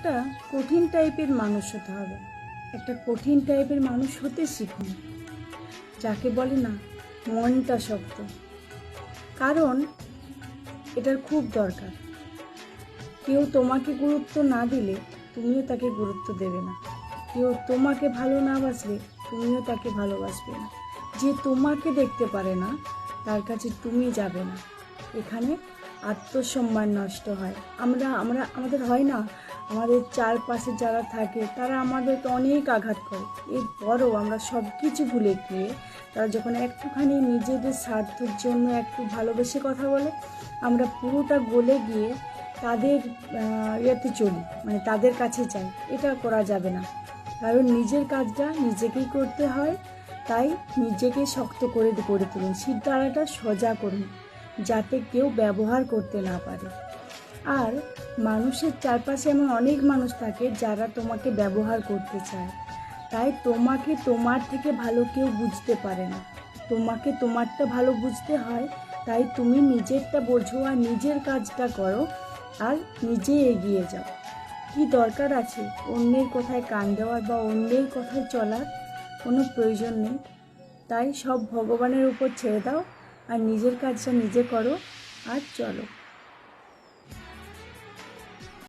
একটা কঠিন টাইপের মানুষ হতে হবে। একটা কঠিন টাইপের মানুষ হতে শিখুন, যাকে বলে না মনটা শক্ত। কারণ এটার খুব দরকার। কেউ তোমাকে গুরুত্ব না দিলে তুমিও তাকে গুরুত্ব দেবে না। কেউ তোমাকে ভালো না বাসলে তুমিও তাকে ভালোবাসবে না। যে তোমাকে দেখতে পারে না তার কাছে তুমি যাবে না। এখানে আত্মসম্মান নষ্ট হয়। আমাদের হয় না, আমাদের চারপাশে যারা থাকে তারা আমাদেরকে অনেক আঘাত করে। এরপরও আমরা সব কিছু ভুলে গিয়ে তারা যখন একটুখানি নিজেদের স্বার্থের জন্য একটু ভালোবেসে কথা বলে, আমরা পুরোটা গলে গিয়ে তাদের ইয়েতে চলি, মানে তাদের কাছে যাই। এটা করা যাবে না, কারণ নিজের কাজটা নিজেকেই করতে হয়। তাই নিজেকে শক্ত করে গড়ে তুলুন, শিরদাঁড়াটা সোজা করুন, যাতে কেউ ব্যবহার করতে না পারে। আর মানুষের চারপাশে এমন অনেক মানুষ থাকে যারা তোমাকে ব্যবহার করতে চায়। তাই তোমাকে তোমার থেকে ভালো কেউ বুঝতে পারে না। তোমাকে তোমারটা ভালো বুঝতে হয়। তাই তুমি নিজেরটা বোঝো আর নিজের কাজটা করো আর নিজে এগিয়ে যাও। কি দরকার আছে অন্যের কথায় কান দেওয়ার বা অন্যের কথায় চলার? কোনো প্রয়োজন নেই। তাই সব ভগবানের উপর ছেড়ে দাও আর নিজের কাজটা নিজে করো আর চলো।